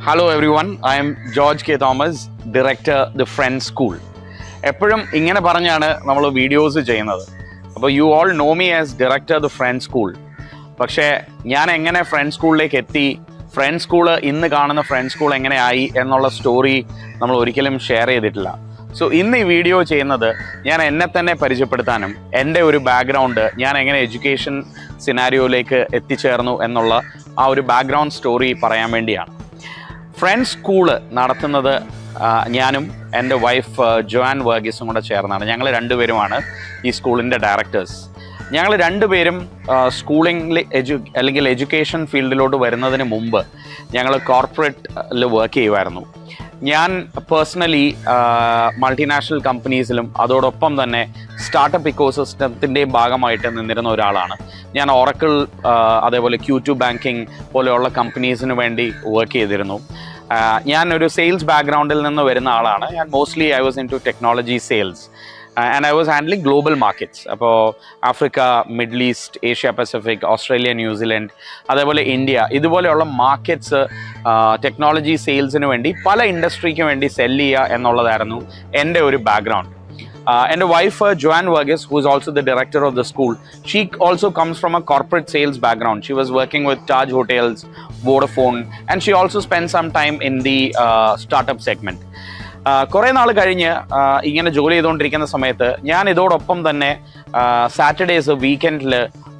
Hello everyone, I am George K. Thomas, Director, The Friends School. എപ്പോഴും ഇങ്ങനെ പറഞ്ഞാണ് നമ്മൾ വീഡിയോസ് ചെയ്യുന്നത്. അപ്പോൾ you all know me as director the friend school. പക്ഷേ ഞാൻ എങ്ങനെ ഫ്രണ്ട് സ്കൂളിലേക്ക് എത്തി, ഫ്രണ്ട് സ്കൂള് ഇന്ന് കാണുന്ന ഫ്രണ്ട് സ്കൂൾ എങ്ങനെ ആയി എന്നുള്ള സ്റ്റോറി നമ്മൾ ഒരിക്കലും ഷെയർ ചെയ്തിട്ടില്ല. സോ ഇന്ന് ഈ വീഡിയോ ചെയ്യുന്നത് ഞാൻ എന്നെ തന്നെ പരിചയപ്പെടുത്താനും എൻ്റെ ഒരു ബാക്ക്ഗ്രൗണ്ട്, ഞാൻ എങ്ങനെ എഡ്യൂക്കേഷൻ സിനാരിയോയിലേക്ക് എത്തിച്ചേർന്നു എന്നുള്ള ആ ഒരു ബാക്ക്ഗ്രൗണ്ട് സ്റ്റോറി പറയാൻ വേണ്ടിയാണ്. ഫ്രണ്ട് സ്കൂള് നടത്തുന്നത് ഞാനും എൻ്റെ വൈഫ് ജോആൻ വർഗീസും കൂടെ ചേർന്നാണ്. ഞങ്ങൾ രണ്ടുപേരുമാണ് ഈ സ്കൂളിൻ്റെ ഡയറക്ടേഴ്സ്. ഞങ്ങൾ രണ്ടുപേരും സ്കൂളിംഗിൽ അല്ലെങ്കിൽ എഡ്യൂക്കേഷൻ ഫീൽഡിലോട്ട് വരുന്നതിന് മുമ്പ് ഞങ്ങൾ കോർപ്പറേറ്റിൽ വർക്ക് ചെയ്യുമായിരുന്നു. ഞാൻ പേഴ്സണലി മൾട്ടിനാഷണൽ കമ്പനീസിലും അതോടൊപ്പം തന്നെ സ്റ്റാർട്ടപ്പ് ഇക്കോസിസ്റ്റത്തിൻ്റെയും ഭാഗമായിട്ട് നിന്നിരുന്ന ഒരാളാണ്. ഞാൻ ഒറക്കിൾ, അതേപോലെ Q2 ബാങ്കിങ് പോലെയുള്ള കമ്പനീസിന് വേണ്ടി വർക്ക് ചെയ്തിരുന്നു. ഞാനൊരു സെയിൽസ് ബാക്ക്ഗ്രൗണ്ടിൽ നിന്ന് വരുന്ന ആളാണ്. ഞാൻ mostly I was in to technology sales and I was handling global markets. അപ്പോൾ Africa, Middle East, Asia Pacific, Australia, New Zealand, അതേപോലെ ഇന്ത്യ, ഇതുപോലെയുള്ള മാർക്കറ്റ്സ് ടെക്നോളജി സെയിൽസിന് വേണ്ടി പല ഇൻഡസ്ട്രിക്ക് വേണ്ടി സെല്ല് ചെയ്യുക എന്നുള്ളതായിരുന്നു എൻ്റെ ഒരു background. And a wife, Joanne Verghese, who is also the director of the school, she also comes from a corporate sales background. She was working with Taj Hotels, Vodafone, and she also spent some time in the startup segment. കുറേ നാൾ കഴിഞ്ഞ് ഇങ്ങനെ ജോലി ചെയ്തുകൊണ്ടിരിക്കുന്ന സമയത്ത് ഞാൻ ഇതോടൊപ്പം തന്നെ സാറ്റർഡേസ്, വീക്കെൻഡിൽ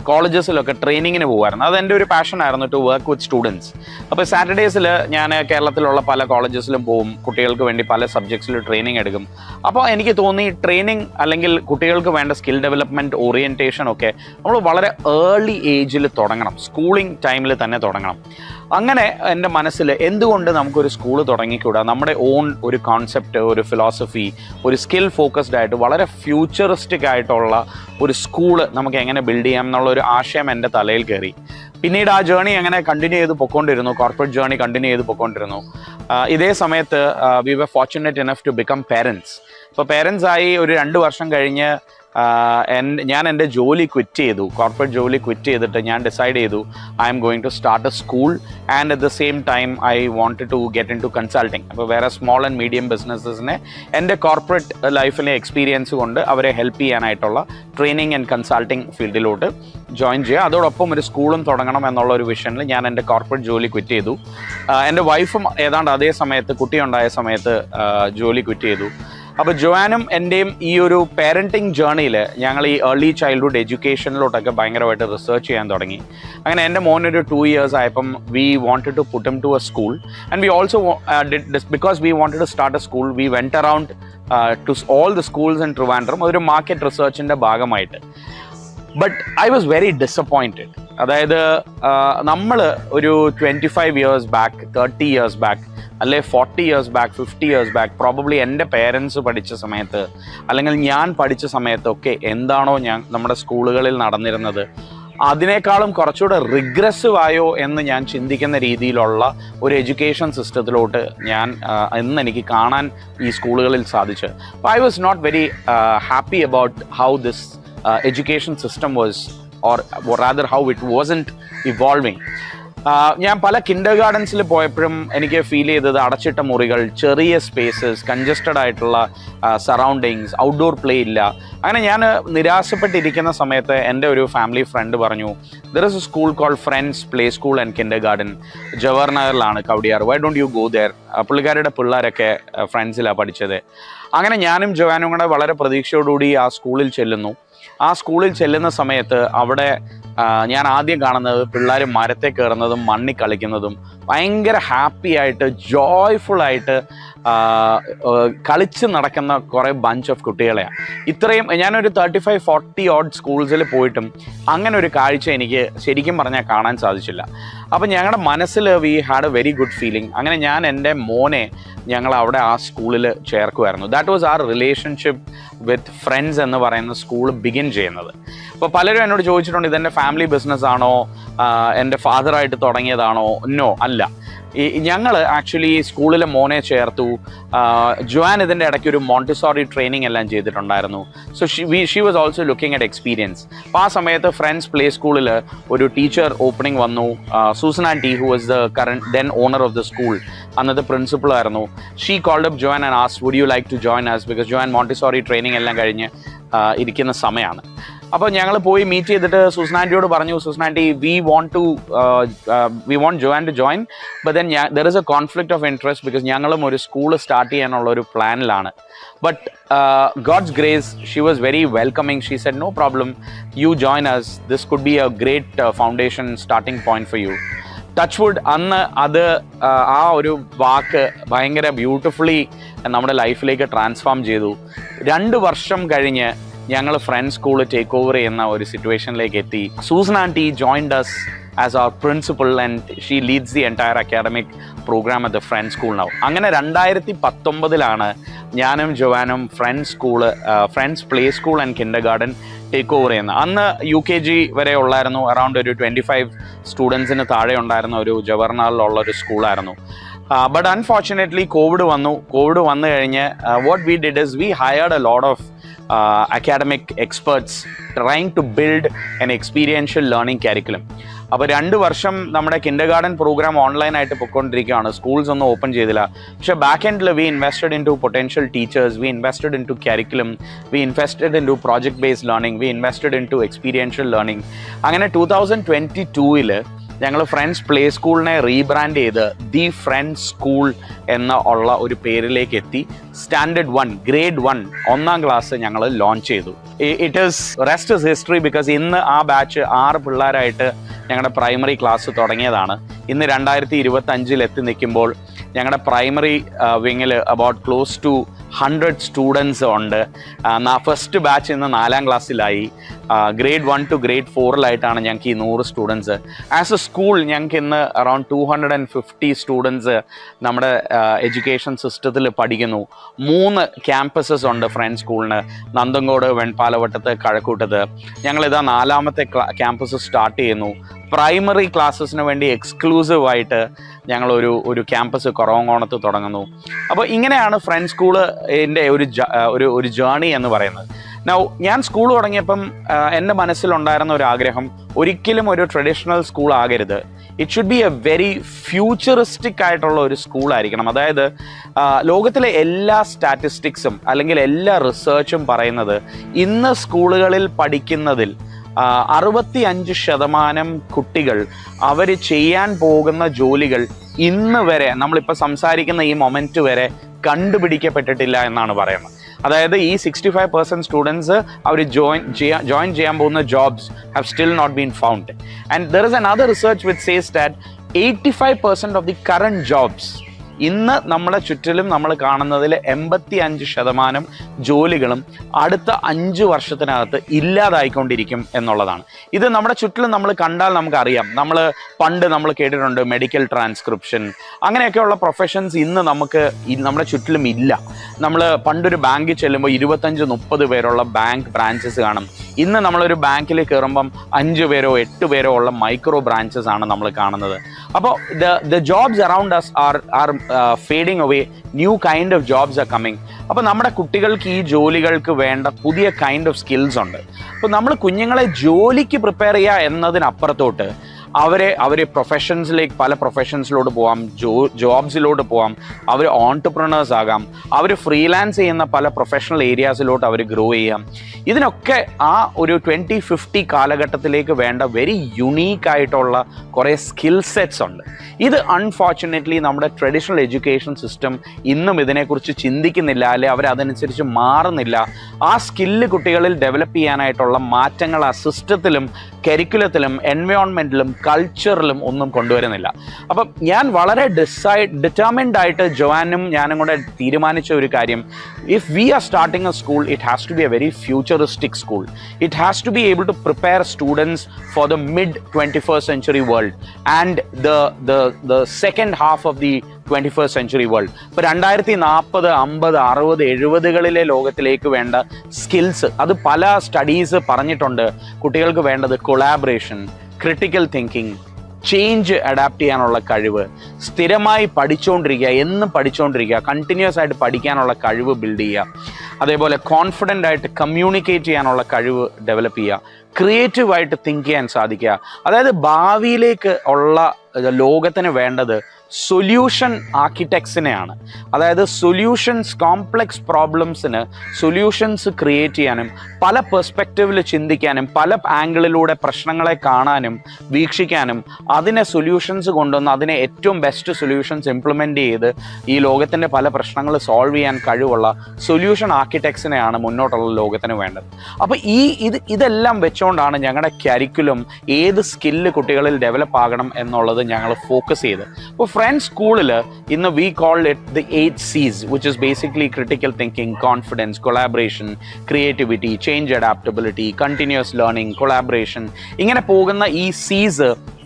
കോളേജസിലൊക്കെ ട്രെയിനിങ്ങിന് പോകുമായിരുന്നു. അതെൻ്റെ ഒരു പാഷനായിരുന്നു, ടു വർക്ക് വിത്ത് സ്റ്റുഡൻസ്. അപ്പോൾ സാറ്റർഡേസിൽ ഞാൻ കേരളത്തിലുള്ള പല കോളേജസിലും പോകും, കുട്ടികൾക്ക് വേണ്ടി പല സബ്ജക്ട്സിൽ ട്രെയിനിങ് എടുക്കും. അപ്പോൾ എനിക്ക് തോന്നി ട്രെയിനിങ് അല്ലെങ്കിൽ കുട്ടികൾക്ക് വേണ്ട സ്കിൽ ഡെവലപ്മെൻറ്റ് ഓറിയൻറ്റേഷൻ ഒക്കെ നമ്മൾ വളരെ ഏർലി ഏജിൽ തുടങ്ങണം, സ്കൂളിംഗ് ടൈമിൽ തന്നെ തുടങ്ങണം. അങ്ങനെ എൻ്റെ മനസ്സിൽ എന്തുകൊണ്ട് നമുക്കൊരു സ്കൂൾ തുടങ്ങിക്കൂടാ, നമ്മുടെ ഓൺ ഒരു കോൺസെപ്റ്റ്, ഒരു ഫിലോസഫി, ഒരു സ്കിൽ ഫോക്കസ്ഡ് ആയിട്ട് വളരെ ഫ്യൂച്ചറിസ്റ്റിക് ആയിട്ടുള്ള ഒരു സ്കൂള് നമുക്ക് എങ്ങനെ ബിൽഡ് ചെയ്യാം എന്നുള്ള ഒരു ആശയം എൻ്റെ തലയിൽ കയറി. പിന്നീട് ആ ജേണി അങ്ങനെ കണ്ടിന്യൂ ചെയ്ത് പൊയ്ക്കൊണ്ടിരുന്നു, കോർപ്പറേറ്റ് ജേണി കണ്ടിന്യൂ ചെയ്ത് പൊയ്ക്കൊണ്ടിരുന്നു. ഇതേ സമയത്ത് we were fortunate enough to become parents. അപ്പോൾ പേരൻസ് ആയി ഒരു 2 വർഷം കഴിഞ്ഞ് ഞാൻ എൻ്റെ ജോലി ക്വിറ്റ് ചെയ്തു, കോർപ്പറേറ്റ് ജോലി ക്വിറ്റ് ചെയ്തിട്ട് ഞാൻ ഡിസൈഡ് ചെയ്തു I'm going to start a school and at the same time I wanted to get in to consulting. അപ്പോൾ വേറെ സ്മോൾ ആൻഡ് മീഡിയം ബിസിനസ്സസിനെ എൻ്റെ കോർപ്പറേറ്റ് ലൈഫിലെ എക്സ്പീരിയൻസ് കൊണ്ട് അവരെ ഹെൽപ്പ് ചെയ്യാനായിട്ടുള്ള ട്രെയിനിങ് ആൻഡ് കൺസൾട്ടിങ് ഫീൽഡിലോട്ട് ജോയിൻ ചെയ്യുക. അതോടൊപ്പം ഒരു സ്കൂളും തുടങ്ങണം എന്നുള്ള ഒരു വിഷനിൽ ഞാൻ എൻ്റെ കോർപ്പറേറ്റ് ജോലി ക്വിറ്റ് ചെയ്തു. എൻ്റെ വൈഫും ഏതാണ്ട് അതേ സമയത്ത്, കുട്ടിയുണ്ടായ സമയത്ത് ജോലി ക്വിറ്റ് ചെയ്തു. അപ്പോൾ ജോആനും എൻ്റെയും ഈ ഒരു പാരൻറ്റിങ് ജേർണിയിൽ ഞങ്ങൾ ഈ ഏർലി ചൈൽഡ്ഹുഡ് എഡ്യൂക്കേഷനിലോട്ടൊക്കെ ഭയങ്കരമായിട്ട് റിസർച്ച് ചെയ്യാൻ തുടങ്ങി. അങ്ങനെ എൻ്റെ മോനൊരു 2 years ആയപ്പം we wanted to put him to a school and we also because we wanted to start a school we went around to all the schools in Trivandrum, ഒരു മാർക്കറ്റ് റിസർച്ചിൻ്റെ ഭാഗമായിട്ട്. But I was very disappointed. അതായത് നമ്മൾ ഒരു 25 years back, 30 years back, അല്ലെ 40 years back, 50 years back, probably എൻ്റെ parents പഠിച്ച സമയത്ത് അല്ലെങ്കിൽ ഞാൻ പഠിച്ച സമയത്തൊക്കെ എന്താണോ നമ്മുടെ സ്കൂളുകളിൽ നടന്നിരുന്നത് അതിനേക്കാളും കുറച്ചുകൂടെ റിഗ്രസീവ് ആയോ എന്ന് ഞാൻ ചിന്തിക്കുന്ന രീതിയിലുള്ള ഒരു എഡ്യൂക്കേഷൻ സിസ്റ്റത്തിലോട്ട് ഇന്ന് എനിക്ക് കാണാൻ ഈ സ്കൂളുകളിൽ സാധിച്ചു. I was not very happy about how this education system was, or rather how it wasn't evolving. ഞാൻ പല കിൻഡർ ഗാർഡൻസിൽ പോയപ്പോഴും എനിക്ക് ഫീൽ ചെയ്തത് അടച്ചിട്ട മുറികൾ, ചെറിയ സ്പേസസ്, കൺജസ്റ്റഡ് ആയിട്ടുള്ള സറൗണ്ടിങ്സ്, ഔട്ട്ഡോർ പ്ലേ ഇല്ല. അങ്ങനെ ഞാൻ നിരാശപ്പെട്ടിരിക്കുന്ന സമയത്ത് എൻ്റെ ഒരു ഫാമിലി ഫ്രണ്ട് പറഞ്ഞു, there is a school called friends play school and kindergarten, Jawahar നഗറിലാണ്, Kawdiar. Why don't you go there? പുള്ളിക്കാരുടെ പിള്ളേരൊക്കെ ഫ്രണ്ട്സിലാണ് പഠിച്ചത്. അങ്ങനെ ഞാനും ജോആനും കൂടെ വളരെ പ്രതീക്ഷയോടുകൂടി ആ സ്കൂളിൽ ചെല്ലുന്നു. ആ സ്കൂളിൽ ചെല്ലുന്ന സമയത്ത് അവിടെ ഞാൻ ആദ്യം കാണുന്നത് പിള്ളേർ മരത്തെ കയറുന്നതും മണ്ണി കളിക്കുന്നതും ഭയങ്കര ഹാപ്പി ആയിട്ട് ജോയ്ഫുള്ളായിട്ട് കളിച്ച് നടക്കുന്ന കുറേ ബഞ്ച് ഓഫ് കുട്ടികളെയാണ്. ഇത്രയും ഞാനൊരു 35-40 odd സ്കൂൾസിൽ പോയിട്ടും അങ്ങനെ ഒരു കാഴ്ച എനിക്ക് ശരിക്കും പറഞ്ഞാൽ കാണാൻ സാധിച്ചില്ല. അപ്പം ഞങ്ങളുടെ മനസ്സിൽ we had a very good feeling. അങ്ങനെ ഞാൻ എൻ്റെ മോനെ ഞങ്ങൾ അവിടെ ആ സ്കൂളിൽ ചേർക്കുമായിരുന്നു. That was our relationship with friends എന്ന് പറയുന്ന സ്കൂൾ ബിഗിൻ ചെയ്യുന്നത്. അപ്പോൾ പലരും എന്നോട് ചോദിച്ചിട്ടുണ്ട്, ഇതെൻ്റെ ഫാമിലി ബിസിനസ് ആണോ, എൻ്റെ ഫാദറായിട്ട് തുടങ്ങിയതാണോ? നോ, അല്ല. ഞങ്ങൾ ആക്ച്വലി സ്കൂളിലെ മോനെ ചേർത്തു. ജോൻ ഇതിൻ്റെ ഇടയ്ക്ക് ഒരു മോണ്ടിസോറി ട്രെയിനിങ് എല്ലാം ചെയ്തിട്ടുണ്ടായിരുന്നു. So she was also looking at experience. അപ്പോൾ ആ സമയത്ത് ഫ്രണ്ട്സ് പ്ലേ സ്കൂളിൽ ഒരു ടീച്ചർ ഓപ്പണിംഗ് വന്നു. Susan aunty, who was the current then owner of the school, അന്നത്തെ പ്രിൻസിപ്പൾ ആയിരുന്നു. She called up Joan and asked would you like to join us, because Joan Montessori training എല്ലാം കഴിഞ്ഞ് ഇരിക്കുന്ന സമയമാണ്. അപ്പോൾ ഞങ്ങൾ പോയി മീറ്റ് ചെയ്തിട്ട് സൂസൻ ആൻറ്റിയോട് പറഞ്ഞു, Susan aunty, we want Joan to join, but then there is a conflict of interest because ഞങ്ങളും ഒരു സ്കൂൾ സ്റ്റാർട്ട് ചെയ്യാനുള്ള ഒരു പ്ലാനിലാണ്. But God's grace, she was very welcoming. She said, no problem, you join us. This could be a great foundation starting point for you. ടച്ച്വുഡ് അന്ന് അത് ആ ഒരു വാക്ക് ഭയങ്കര ബ്യൂട്ടിഫുള്ളി നമ്മുടെ ലൈഫിലേക്ക് ട്രാൻസ്ഫോം ചെയ്തു. 2 വർഷം കഴിഞ്ഞ് ഞങ്ങൾ ഫ്രണ്ട്സ് സ്കൂൾ ടേക്ക് ഓവർ ചെയ്യുന്ന ഒരു സിറ്റുവേഷനിലേക്ക് എത്തി. Susan aunty joined us as our principal and she leads the entire academic program at the Friends School now. അങ്ങനെ 2019 ഞാനും ജോവാനും friends play school and kindergarten take over ചെയ്യുന്നത്. അന്ന് UKG വരെ ഉള്ളായിരുന്നു. അറൗണ്ട് ഒരു 25 സ്റ്റുഡൻസിന് താഴെ ഉണ്ടായിരുന്ന ഒരു ജവഹർലാലിലുള്ള ഒരു സ്കൂളായിരുന്നു. ബട്ട് അൺഫോർച്ചുനേറ്റ്ലി കോവിഡ് വന്നു കഴിഞ്ഞ് what we did is we hired a lot of academic experts trying to build an experiential learning curriculum. അപ്പോൾ 2 വർഷം നമ്മുടെ കിൻഡർ ഗാർഡൻ പ്രോഗ്രാം ഓൺലൈനായിട്ട് പൊയ്ക്കൊണ്ടിരിക്കുകയാണ്. സ്കൂൾസ് ഒന്നും ഓപ്പൺ ചെയ്തില്ല. പക്ഷേ ബാക്ക് എൻഡിൽ we invested in to potential teachers, we invested in to curriculum, we invested in to project based learning, we invested in to experiential learning. അങ്ങനെ 2022 ഞങ്ങൾ ഫ്രണ്ട്സ് പ്ലേ സ്കൂളിനെ rebrand ചെയ്ത് the friends school ഉള്ള ഒരു പേരിലേക്ക് എത്തി. Standard 1 grade 1 1ാം class ഞങ്ങൾ ലോഞ്ച് ചെയ്തു. It is rest is history because ഇന്ന് ആ ബാച്ച് 6 പിള്ളേരായിട്ട് ഞങ്ങളുടെ പ്രൈമറി ക്ലാസ് തുടങ്ങിയതാണ്. ഇന്ന് 2025 എത്തി നിൽക്കുമ്പോൾ ഞങ്ങളുടെ പ്രൈമറി വിങ്ങിൽ അബൌട്ട് ക്ലോസ് ടു 100 സ്റ്റുഡൻസ് ഉണ്ട്. ഫസ്റ്റ് ബാച്ച് ഇന്ന് 4ാം ക്ലാസ്സിലായി. ഗ്രേഡ് 1 ടു ഗ്രേഡ് 4 ഞങ്ങൾക്ക് ഈ 100 സ്റ്റുഡൻസ്. ആസ് എ സ്കൂൾ ഞങ്ങൾക്ക് ഇന്ന് അറൗണ്ട് 250 സ്റ്റുഡൻസ് നമ്മുടെ എഡ്യൂക്കേഷൻ സിസ്റ്റത്തിൽ പഠിക്കുന്നു. 3 ക്യാമ്പസസ് ഉണ്ട് ഫ്രണ്ട്സ് സ്കൂളിന്, നന്തങ്കോട്, വെൺപാലവട്ടത്ത്, കഴക്കൂട്ടത്ത്. ഞങ്ങളിതാ 4ാമത്തെ ക്യാമ്പസ് സ്റ്റാർട്ട് ചെയ്യുന്നു. പ്രൈമറി ക്ലാസ്സസിന് വേണ്ടി എക്സ്ക്ലൂസീവായിട്ട് ഞങ്ങളൊരു ക്യാമ്പസ് കുറവങ്കോണത്ത് തുടങ്ങുന്നു. അപ്പോൾ ഇങ്ങനെയാണ് ഫ്രണ്ട്സ് സ്കൂളിൻ്റെ ഒരു ജേർണി എന്ന് പറയുന്നത്. ഞാൻ സ്കൂൾ തുടങ്ങിയപ്പം എൻ്റെ മനസ്സിലുണ്ടായിരുന്ന ഒരു ആഗ്രഹം, ഒരിക്കലും ഒരു ട്രഡീഷണൽ സ്കൂൾ ആകരുത്. It should be a very futuristic ആയിട്ടുള്ള ഒരു സ്കൂളായിരിക്കണം. അതായത് ലോകത്തിലെ എല്ലാ സ്റ്റാറ്റിസ്റ്റിക്സും അല്ലെങ്കിൽ എല്ലാ റിസർച്ചും പറയുന്നത് ഇന്ന് സ്കൂളുകളിൽ പഠിക്കുന്നതിൽ 65% കുട്ടികൾ അവർ ചെയ്യാൻ പോകുന്ന ജോലികൾ ഇന്ന് വരെ നമ്മളിപ്പോൾ സംസാരിക്കുന്ന ഈ മൊമെൻറ്റ് വരെ കണ്ടുപിടിക്കപ്പെട്ടിട്ടില്ല എന്നാണ് പറയുന്നത്. അതായത് ഈ 65% സ്റ്റുഡൻസ് അവർ ജോയിൻ ചെയ്യാൻ പോകുന്ന jobs have still not been found. And there is another research which says that 85% of the current jobs ഇന്ന് നമ്മളെ ചുറ്റിലും നമ്മൾ കാണുന്നതിൽ 85% ജോലികളും അടുത്ത 5 വർഷത്തിനകത്ത് ഇല്ലാതായിക്കൊണ്ടിരിക്കും എന്നുള്ളതാണ്. ഇത് നമ്മുടെ ചുറ്റിലും നമ്മൾ കണ്ടാൽ നമുക്കറിയാം. പണ്ട് നമ്മൾ കേട്ടിട്ടുണ്ട് മെഡിക്കൽ ട്രാൻസ്ക്രിപ്ഷൻ, അങ്ങനെയൊക്കെയുള്ള പ്രൊഫഷൻസ് ഇന്ന് നമ്മുടെ ചുറ്റിലും ഇല്ല. നമ്മൾ പണ്ടൊരു ബാങ്കിൽ ചെല്ലുമ്പോൾ 25-30 പേരുള്ള ബാങ്ക് ബ്രാഞ്ചസ് കാണും. ഇന്ന് നമ്മളൊരു ബാങ്കിൽ കയറുമ്പം 5 പേരോ 8 പേരോ ഉള്ള മൈക്രോ ബ്രാഞ്ചസ് ആണ് നമ്മൾ കാണുന്നത്. അപ്പോൾ the jobs around us are fading away, new kind of jobs are coming. അപ്പോൾ നമ്മുടെ കുട്ടികൾക്ക് ഈ ജോലികൾക്ക് വേണ്ട പുതിയ കൈൻഡ് ഓഫ് സ്കിൽസ് ഉണ്ട്. അപ്പോൾ നമ്മൾ കുഞ്ഞുങ്ങളെ ജോലിക്ക് പ്രിപ്പയർ ചെയ്യുക എന്നതിനപ്പുറത്തോട്ട് അവരെ പ്രൊഫഷൻസിലേക്ക്, പല പ്രൊഫഷൻസിലോട്ട് പോകാം, ജോബ്സിലോട്ട് പോകാം, അവർ ഓൺടർപ്രണേഴ്സ് ആകാം, അവർ ഫ്രീലാൻസ് ചെയ്യുന്ന പല പ്രൊഫഷണൽ ഏരിയാസിലോട്ട് അവർ ഗ്രോ ചെയ്യാം. ഇതിനൊക്കെ ആ ഒരു 2050 കാലഘട്ടത്തിലേക്ക് വേണ്ട വെരി യുണീക്ക് ആയിട്ടുള്ള കുറേ സ്കിൽ സെറ്റ്സ് ഉണ്ട്. ഇത് അൺഫോർച്ചുനേറ്റ്ലി നമ്മുടെ ട്രഡീഷണൽ എഡ്യൂക്കേഷൻ സിസ്റ്റം ഇന്നും ഇതിനെക്കുറിച്ച് ചിന്തിക്കുന്നില്ല, അല്ലെ അവരതനുസരിച്ച് മാറുന്നില്ല. ആ സ്കില്ല് കുട്ടികളിൽ ഡെവലപ്പ് ചെയ്യാനായിട്ടുള്ള മാറ്റങ്ങൾ ആ സിസ്റ്റത്തിലും കരിക്കുലത്തിലും എൻവയോൺമെൻറ്റിലും കൾച്ചറിലും ഒന്നും കൊണ്ടുവരുന്നില്ല. അപ്പം ഞാൻ വളരെ ഡിറ്റർമിൻഡ് ആയിട്ട് ജോവാനും ഞാനും കൂടെ തീരുമാനിച്ച ഒരു കാര്യം, if we are starting a school, it has to be a very futuristic school. It has to be able to prepare students for the mid 21st century world and the second half of the 21st century world. ഇപ്പോൾ 2040, 50, 60, 70കളിലെ ലോകത്തിലേക്ക് വേണ്ട skills, അത് പല studies പറഞ്ഞിട്ടുണ്ട്. കുട്ടികൾക്ക് വേണ്ടത് collaboration, critical thinking, change adapt ചെയ്യാനുള്ള കഴിവ്, സ്ഥിരമായി പഠിച്ചുകൊണ്ടിരിക്കുക, എന്നും പഠിച്ചുകൊണ്ടിരിക്കുക, കണ്ടിന്യൂസ് ആയിട്ട് പഠിക്കാനുള്ള കഴിവ് ബിൽഡ് ചെയ്യുക, അതേപോലെ കോൺഫിഡൻ്റ് ആയിട്ട് കമ്മ്യൂണിക്കേറ്റ് ചെയ്യാനുള്ള കഴിവ് ഡെവലപ്പ് ചെയ്യുക, ക്രിയേറ്റീവായിട്ട് തിങ്ക് ചെയ്യാൻ സാധിക്കുക. അതായത് ഭാവിയിലേക്ക് ഉള്ള ലോകത്തിന് വേണ്ടത് സൊല്യൂഷൻ ആർക്കിടെക്ട്സിനെയാണ്. അതായത് സൊല്യൂഷൻസ്, കോംപ്ലക്സ് പ്രോബ്ലംസിന് സൊല്യൂഷൻസ് ക്രിയേറ്റ് ചെയ്യാനും പല പെർസ്പെക്റ്റീവിൽ ചിന്തിക്കാനും പല ആംഗിളിലൂടെ പ്രശ്നങ്ങളെ കാണാനും വീക്ഷിക്കാനും അതിനെ സൊല്യൂഷൻസ് കൊണ്ടുവന്ന് അതിനെ ഏറ്റവും ബെസ്റ്റ് സൊല്യൂഷൻസ് ഇംപ്ലിമെൻ്റ് ചെയ്ത് ഈ ലോകത്തിൻ്റെ പല പ്രശ്നങ്ങൾ സോൾവ് ചെയ്യാൻ കഴിവുള്ള സൊല്യൂഷൻ ആർക്കിടെക്ട്സിനെയാണ് മുന്നോട്ടുള്ള ലോകത്തിന് വേണ്ടത്. അപ്പോൾ ഇതെല്ലാം വെച്ചുകൊണ്ടാണ് ഞങ്ങളുടെ കരിക്കുലം ഏത് സ്കില്ല് കുട്ടികളിൽ ഡെവലപ്പ് ആകണം എന്നുള്ളത് ഞങ്ങൾ ഫോക്കസ് ചെയ്ത്. അപ്പോൾ ഫ്രണ്ട്സ് സ്കൂളിൽ ഇന്ന് we called it the 8 C's, which is basically critical thinking, confidence, collaboration, creativity, change adaptability, continuous learning, collaboration. ഇങ്ങനെ പോകുന്ന ഈ C's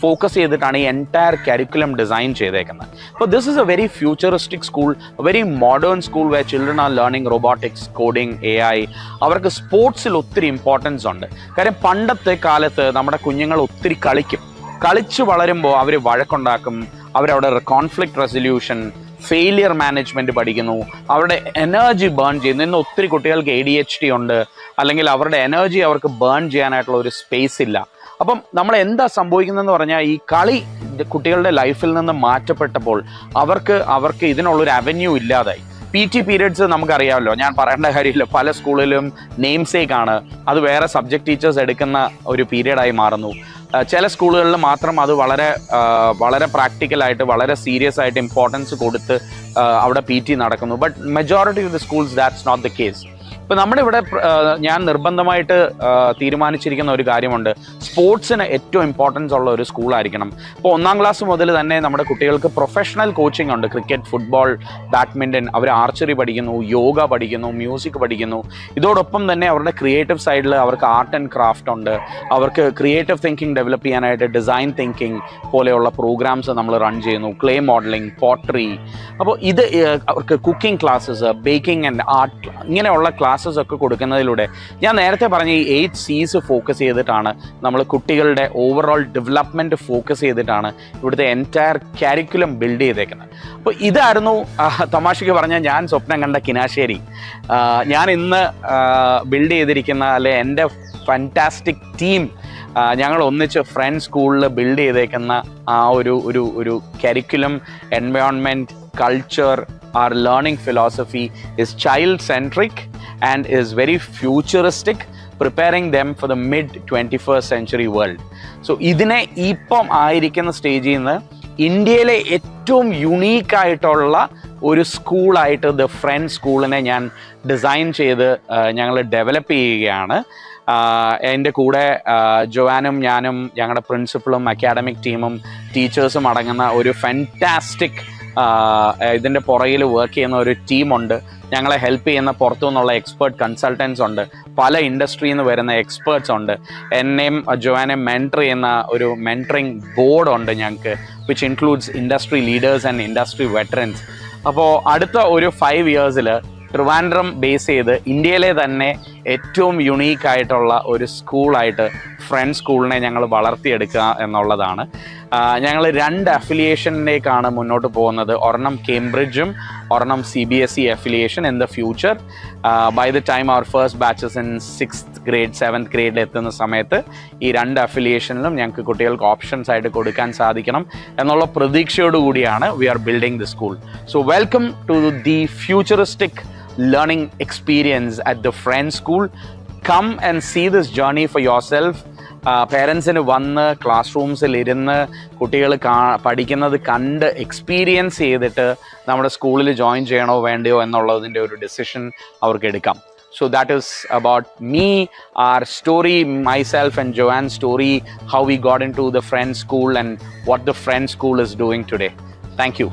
ഫോക്കസ് ചെയ്തിട്ടാണ് ഈ എൻറ്റയർ കരിക്കുലം ഡിസൈൻ ചെയ്തേക്കുന്നത്. അപ്പോൾ this is a very futuristic school, very modern school where children are learning robotics, coding, AI. അവർക്ക് സ്പോർട്സിൽ ഒത്തിരി ഇമ്പോർട്ടൻസ് ഉണ്ട്. കാര്യം പണ്ടത്തെ കാലത്ത് നമ്മുടെ കുഞ്ഞുങ്ങൾ ഒത്തിരി കളിച്ച് വളരുമ്പോൾ അവർ വഴക്കുണ്ടാക്കും, അവരവിടെ കോൺഫ്ലിക്റ്റ് റെസൊല്യൂഷൻ, ഫെയിലിയർ മാനേജ്മെൻറ്റ് പഠിക്കുന്നു, അവരുടെ എനർജി ബേൺ ചെയ്യുന്നു. ഇന്ന് ഒത്തിരി കുട്ടികൾക്ക് ADHD ഉണ്ട്, അല്ലെങ്കിൽ അവരുടെ എനർജി അവർക്ക് ബേൺ ചെയ്യാനായിട്ടുള്ള ഒരു സ്പേസ് ഇല്ല. അപ്പം നമ്മൾ എന്താ സംഭവിക്കുന്നതെന്ന് പറഞ്ഞാൽ ഈ കളി കുട്ടികളുടെ ലൈഫിൽ നിന്ന് മാറ്റപ്പെട്ടപ്പോൾ അവർക്ക് ഇതിനുള്ളൊരു അവന്യൂ ഇല്ലാതായി. PT പീരിയഡ്സ് നമുക്കറിയാമല്ലോ, ഞാൻ പറയേണ്ട കാര്യമില്ല, പല സ്കൂളിലും നെയിംസേക്ക് ആണ്, അത് വേറെ സബ്ജക്ട് ടീച്ചേഴ്സ് എടുക്കുന്ന ഒരു പീരിയഡായി മാറുന്നു. ചില സ്കൂളുകളിൽ മാത്രം അത് വളരെ പ്രാക്ടിക്കലായിട്ട് വളരെ സീരിയസ് ആയിട്ട് ഇമ്പോർട്ടൻസ് കൊടുത്ത് അവിടെ PT നടക്കുന്നു. But majority of the schools that's not the case. ഇപ്പം നമ്മുടെ ഇവിടെ ഞാൻ നിർബന്ധമായിട്ട് തീരുമാനിച്ചിരിക്കുന്ന ഒരു കാര്യമുണ്ട്, സ്പോർട്സിന് ഏറ്റവും ഇമ്പോർട്ടൻസ് ഉള്ള ഒരു സ്കൂളായിരിക്കണം. ഇപ്പോൾ 1ാം ക്ലാസ് മുതൽ തന്നെ നമ്മുടെ കുട്ടികൾക്ക് പ്രൊഫഷണൽ കോച്ചിങ് ഉണ്ട്. ക്രിക്കറ്റ്, ഫുട്ബോൾ, ബാഡ്മിൻ്റൺ, അവർ ആർച്ചറി പഠിക്കുന്നു, യോഗ പഠിക്കുന്നു, മ്യൂസിക് പഠിക്കുന്നു. ഇതോടൊപ്പം തന്നെ അവരുടെ ക്രിയേറ്റീവ് സൈഡിൽ അവർക്ക് ആർട്ട് ആൻഡ് ക്രാഫ്റ്റ് ഉണ്ട്, അവർക്ക് ക്രിയേറ്റീവ് തിങ്കിങ് ഡെവലപ്പ് ചെയ്യാനായിട്ട് ഡിസൈൻ തിങ്കിങ് പോലെയുള്ള പ്രോഗ്രാംസ് നമ്മൾ റൺ ചെയ്യുന്നു, ക്ലേ മോഡലിംഗ്, പോട്ടറി. അപ്പോൾ ഇത് അവർക്ക് cooking classes, baking and art, ഇങ്ങനെയുള്ള ക്ലാസ്സസ് ഒക്കെ കൊടുക്കുന്നതിലൂടെ ഞാൻ നേരത്തെ പറഞ്ഞ ഈ 8 C's ഫോക്കസ് ചെയ്തിട്ടാണ് നമ്മൾ കുട്ടികളുടെ ഓവറോൾ ഡെവലപ്മെൻറ്റ് ഫോക്കസ് ചെയ്തിട്ടാണ് ഇവിടുത്തെ എൻറ്റയർ കരിക്കുലം ബിൽഡ് ചെയ്തേക്കുന്നത്. അപ്പോൾ ഇതായിരുന്നു തമാശയ്ക്ക് പറഞ്ഞാൽ ഞാൻ സ്വപ്നം കണ്ട കിനാശ്ശേരി. ഞാൻ ഇന്ന് ബിൽഡ് ചെയ്തിരിക്കുന്ന അല്ലെ എൻ്റെ ഫാന്റാസ്റ്റിക് ടീം ഞങ്ങൾ ഒന്നിച്ച് ഫ്രണ്ട്സ് സ്കൂളിൽ ബിൽഡ് ചെയ്തേക്കുന്ന ആ ഒരു curriculum, environment, culture, our learning philosophy is child-centric and is very futuristic, preparing them for the mid-21st century world. So ഇതിനെ ഇപ്പം ആയിരിക്കുന്ന സ്റ്റേജിൽ നിന്ന് ഇന്ത്യയിലെ ഏറ്റവും യുണീക്കായിട്ടുള്ള ഒരു സ്കൂളായിട്ട് ദ ഫ്രണ്ട്സ് സ്കൂളിനെ ഞാൻ ഡിസൈൻ ചെയ്ത് ഞങ്ങൾ ഡെവലപ്പ് ചെയ്യുകയാണ്. എൻ്റെ കൂടെ ജോവാനും ഞാനും ഞങ്ങളുടെ പ്രിൻസിപ്പളും അക്കാഡമിക് ടീമും ടീച്ചേഴ്സും അടങ്ങുന്ന ഒരു ഫാന്റാസ്റ്റിക് ഇതിൻ്റെ പുറകിൽ വർക്ക് ചെയ്യുന്ന ഒരു ടീമുണ്ട്. ഞങ്ങളെ ഹെൽപ്പ് ചെയ്യുന്ന പുറത്തു നിന്നുള്ള എക്സ്പേർട്ട് കൺസൾട്ടൻസ് ഉണ്ട്, പല ഇൻഡസ്ട്രിയിൽ നിന്ന് വരുന്ന എക്സ്പേർട്സ് ഉണ്ട്, എന്നെയും ജോവാനെയും മെൻറ്റർ ചെയ്യുന്ന ഒരു മെൻറ്ററിങ് ബോർഡ് ഉണ്ട് ഞങ്ങൾക്ക്, which includes industry leaders and industry veterans. അപ്പോൾ അടുത്ത ഒരു 5 ഇയേഴ്സിൽ ട്രിവാൻഡ്രം ബേസ് ചെയ്ത് ഇന്ത്യയിലെ തന്നെ ഏറ്റവും യുണീക്കായിട്ടുള്ള ഒരു സ്കൂളായിട്ട് ഫ്രണ്ട്സ് സ്കൂളിനെ ഞങ്ങൾ വളർത്തിയെടുക്കുക എന്നുള്ളതാണ്. ഞങ്ങൾ 2 അഫിലിയേഷനിലേക്കാണ് മുന്നോട്ട് പോകുന്നത്. ഒരെണ്ണം കേംബ്രിഡ്ജും ഒരെണ്ണം CBSE affiliation in the future. By the time their first batches in 6th grade 7th grade എത്തുന്ന സമയത്ത് ഈ 2 അഫിലിയേഷനിലും ഞങ്ങൾക്ക് കുട്ടികൾക്ക് ഓപ്ഷൻസ് ആയിട്ട് കൊടുക്കാൻ സാധിക്കണം എന്നുള്ള പ്രതീക്ഷയോടുകൂടിയാണ് we are building the school. So welcome to the futuristic learning experience at the Friends School. Come and see this journey for yourself. പേരൻസിന് വന്ന് ക്ലാസ് റൂംസിൽ ഇരുന്ന് കുട്ടികൾ പഠിക്കുന്നത് കണ്ട് എക്സ്പീരിയൻസ് ചെയ്തിട്ട് നമ്മുടെ സ്കൂളിൽ ജോയിൻ ചെയ്യണോ വേണ്ടയോ എന്നുള്ളതിൻ്റെ ഒരു ഡിസിഷൻ അവർക്ക് എടുക്കാം. So that is about me, our story, myself and Joanne's story, how we got into the Friends School and what the Friends School is doing today. Thank you.